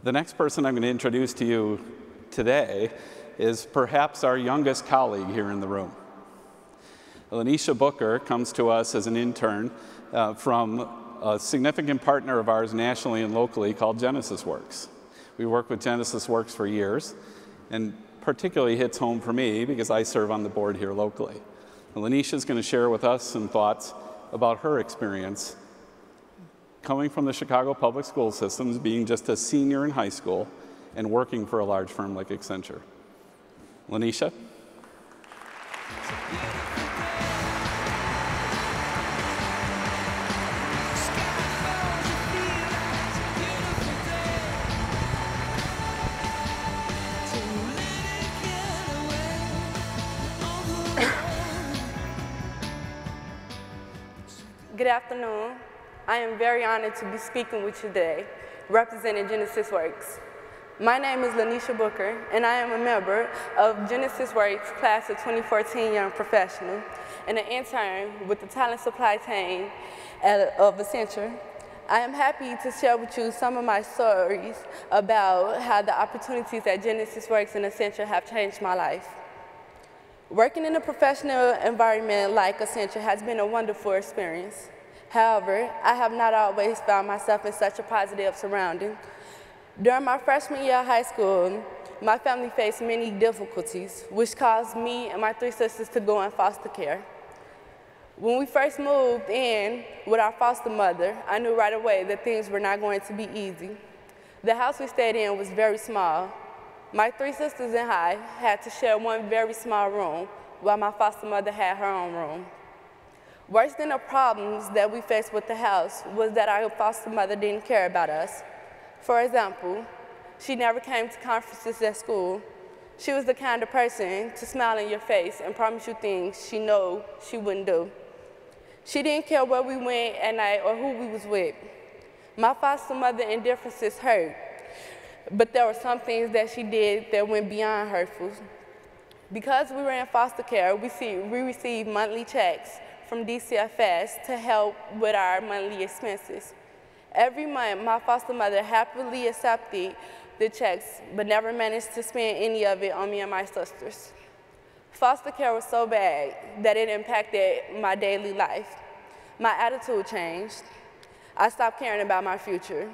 The next person I'm going to introduce to you today is perhaps our youngest colleague here in the room. Laneshia Booker comes to us as an intern from a significant partner of ours nationally and locally called GenesisWorks. We worked with GenesisWorks for years, and particularly hits home for me because I serve on the board here locally. Laneshia is going to share with us some thoughts about her experience coming from the Chicago public school systems, being just a senior in high school, and working for a large firm like Accenture. Laneshia? Good afternoon. I am very honored to be speaking with you today, representing GenesisWorks. My name is Laneshia Booker, and I am a member of GenesisWorks Class of 2014 Young Professional and an intern with the Talent Supply Team of Accenture. I am happy to share with you some of my stories about how the opportunities at GenesisWorks and Accenture have changed my life. Working in a professional environment like Accenture has been a wonderful experience. However, I have not always found myself in such a positive surrounding. During my freshman year of high school, my family faced many difficulties, which caused me and my 3 sisters to go in foster care. When we first moved in with our foster mother, I knew right away that things were not going to be easy. The house we stayed in was very small. My 3 sisters and I had to share one very small room, while my foster mother had her own room. Worse than the problems that we faced with the house was that our foster mother didn't care about us. For example, she never came to conferences at school. She was the kind of person to smile in your face and promise you things she knew she wouldn't do. She didn't care where we went at night or who we was with. My foster mother indifferences hurt, but there were some things that she did that went beyond hurtful. Because we were in foster care, we received monthly checks from DCFS to help with our monthly expenses. Every month, my foster mother happily accepted the checks, but never managed to spend any of it on me and my sisters. Foster care was so bad that it impacted my daily life. My attitude changed. I stopped caring about my future.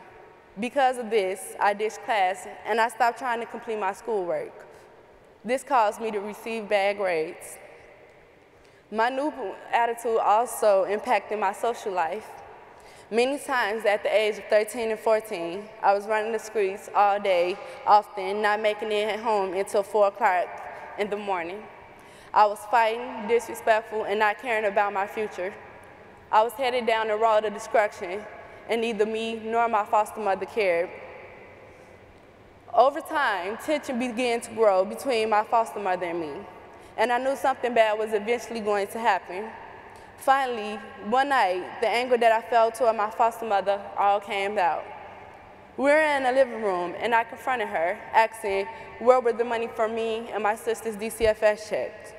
Because of this, I ditched class and I stopped trying to complete my schoolwork. This caused me to receive bad grades. My new attitude also impacted my social life. Many times at the age of 13 and 14, I was running the streets all day, often not making it home until 4 o'clock in the morning. I was fighting, disrespectful, and not caring about my future. I was headed down the road of destruction, and neither me nor my foster mother cared. Over time, tension began to grow between my foster mother and me, and I knew something bad was eventually going to happen. Finally, one night, the anger that I felt toward my foster mother all came out. We were in the living room, and I confronted her, asking where were the money for me and my sister's DCFS checks.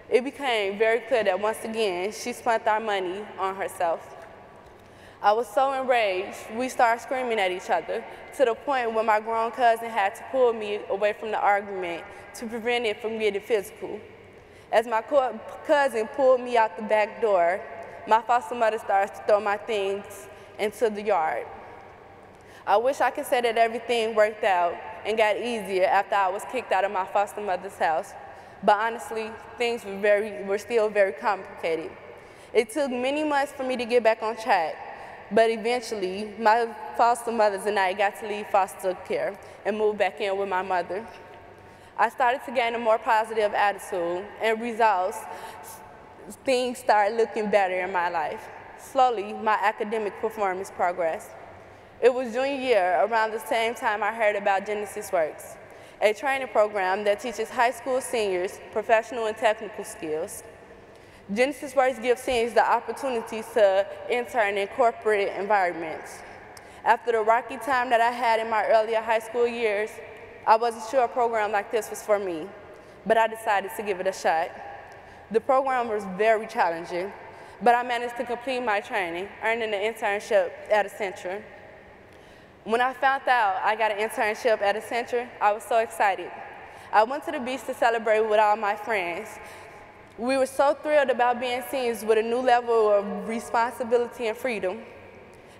It became very clear that once again, she spent our money on herself. I was so enraged, we started screaming at each other, to the point where my grown cousin had to pull me away from the argument to prevent it from getting physical. As my cousin pulled me out the back door, my foster mother started to throw my things into the yard. I wish I could say that everything worked out and got easier after I was kicked out of my foster mother's house, but honestly, things were still very complicated. It took many months for me to get back on track, but eventually, my foster mothers and I got to leave foster care and move back in with my mother. I started to gain a more positive attitude, and results, things started looking better in my life. Slowly, my academic performance progressed. It was junior year, around the same time I heard about GenesisWorks, a training program that teaches high school seniors professional and technical skills. GenesisWorks gives seniors the opportunities to intern in corporate environments. After the rocky time that I had in my earlier high school years, I wasn't sure a program like this was for me, but I decided to give it a shot. The program was very challenging, but I managed to complete my training, earning an internship at Accenture. When I found out I got an internship at Accenture, I was so excited. I went to the beach to celebrate with all my friends. We were so thrilled about being seniors with a new level of responsibility and freedom.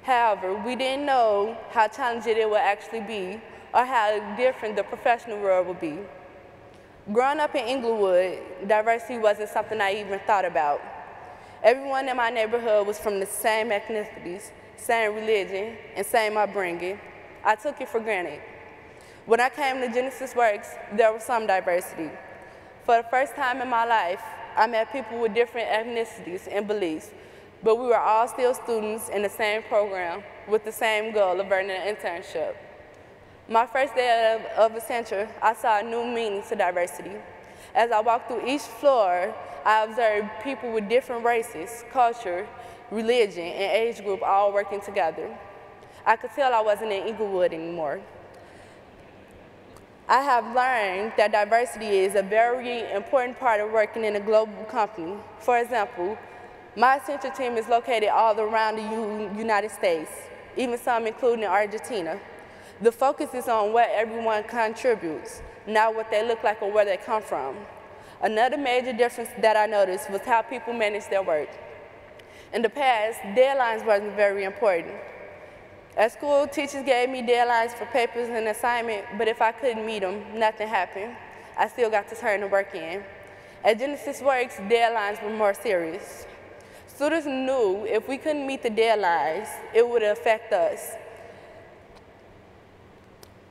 However, we didn't know how challenging it would actually be or how different the professional world would be. Growing up in Inglewood, diversity wasn't something I even thought about. Everyone in my neighborhood was from the same ethnicities, same religion, and same upbringing. I took it for granted. When I came to Genesis Works, there was some diversity. For the first time in my life, I met people with different ethnicities and beliefs, but we were all still students in the same program with the same goal of earning an internship. My first day of Accenture, I saw a new meaning to diversity. As I walked through each floor, I observed people with different races, culture, religion, and age group all working together. I could tell I wasn't in Inglewood anymore. I have learned that diversity is a very important part of working in a global company. For example, my Accenture team is located all around the United States, even some including Argentina. The focus is on what everyone contributes, not what they look like or where they come from. Another major difference that I noticed was how people manage their work. In the past, deadlines wasn't very important. At school, teachers gave me deadlines for papers and assignments, but if I couldn't meet them, nothing happened. I still got to turn the work in. At Genesis Works, deadlines were more serious. Students knew if we couldn't meet the deadlines, it would affect us.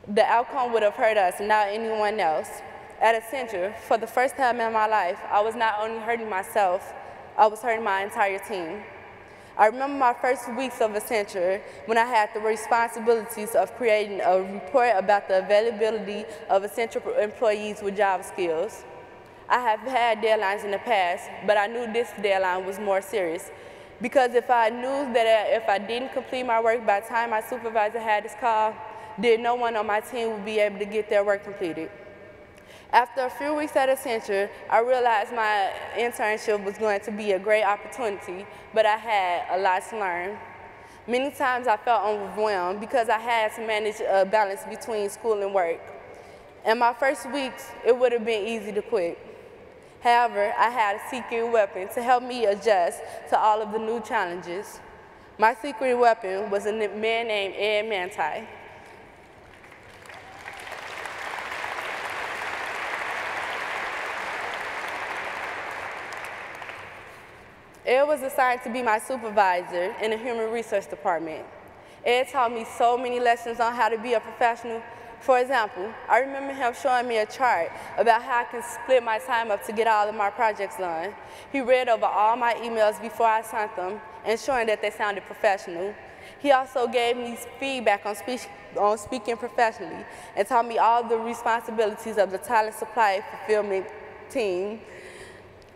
The outcome would have hurt us, not anyone else. At Accenture, for the first time in my life, I was not only hurting myself, I was hurting my entire team. I remember my first weeks of Accenture when I had the responsibilities of creating a report about the availability of Accenture employees with job skills. I have had deadlines in the past, but I knew this deadline was more serious because if I knew that if I didn't complete my work by the time my supervisor had this call, then no one on my team would be able to get their work completed. After a few weeks at Accenture, I realized my internship was going to be a great opportunity, but I had a lot to learn. Many times I felt overwhelmed because I had to manage a balance between school and work. In my first weeks, it would have been easy to quit. However, I had a secret weapon to help me adjust to all of the new challenges. My secret weapon was a man named Ed Manti. Ed was assigned to be my supervisor in the human resource department. Ed taught me so many lessons on how to be a professional. For example, I remember him showing me a chart about how I can split my time up to get all of my projects done. He read over all my emails before I sent them, ensuring that they sounded professional. He also gave me feedback on speaking professionally and taught me all the responsibilities of the talent supply fulfillment team.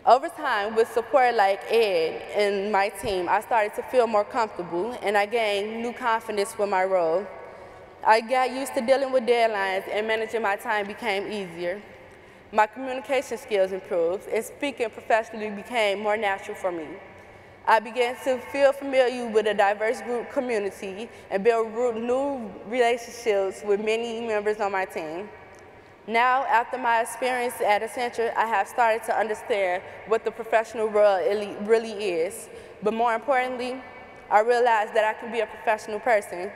Over time, with support like Ed and my team, I started to feel more comfortable and I gained new confidence with my role. I got used to dealing with deadlines and managing my time became easier. My communication skills improved and speaking professionally became more natural for me. I began to feel familiar with a diverse group community and build new relationships with many members on my team. Now, after my experience at Accenture, I have started to understand what the professional world really is. But more importantly, I realized that I can be a professional person.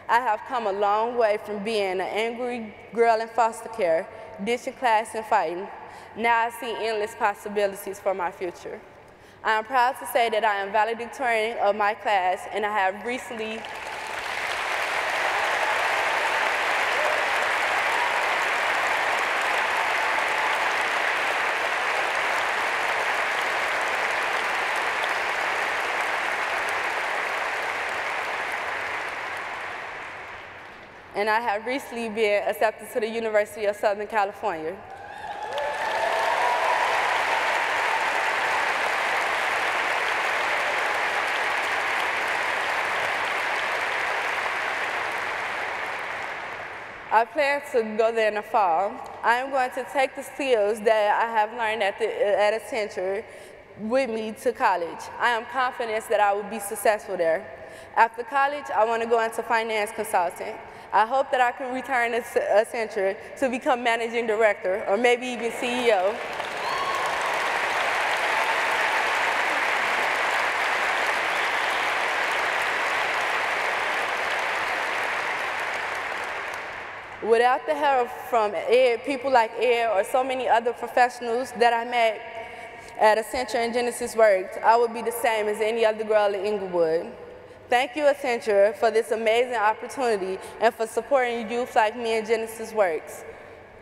I have come a long way from being an angry girl in foster care, ditching class and fighting. Now I see endless possibilities for my future. I am proud to say that I am valedictorian of my class, and I have recently been accepted to the University of Southern California. I plan to go there in the fall. I am going to take the skills that I have learned at Accenture with me to college. I am confident that I will be successful there. After college, I want to go into finance consulting. I hope that I can return to Accenture to become managing director or maybe even CEO. Without the help from Ed, people like Ed or so many other professionals that I met at Accenture and Genesis Works, I would be the same as any other girl in Inglewood. Thank you, Accenture, for this amazing opportunity and for supporting youth like me in Genesis Works.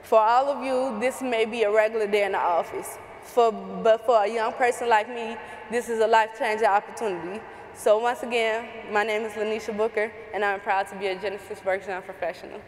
For all of you, this may be a regular day in the office, but for a young person like me, this is a life-changing opportunity. So once again, my name is Laneshia Booker, and I'm proud to be a Genesis Works young professional.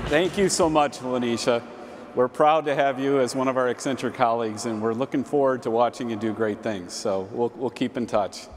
Thank you so much, Laneshia. We're proud to have you as one of our Accenture colleagues, and we're looking forward to watching you do great things. So we'll keep in touch.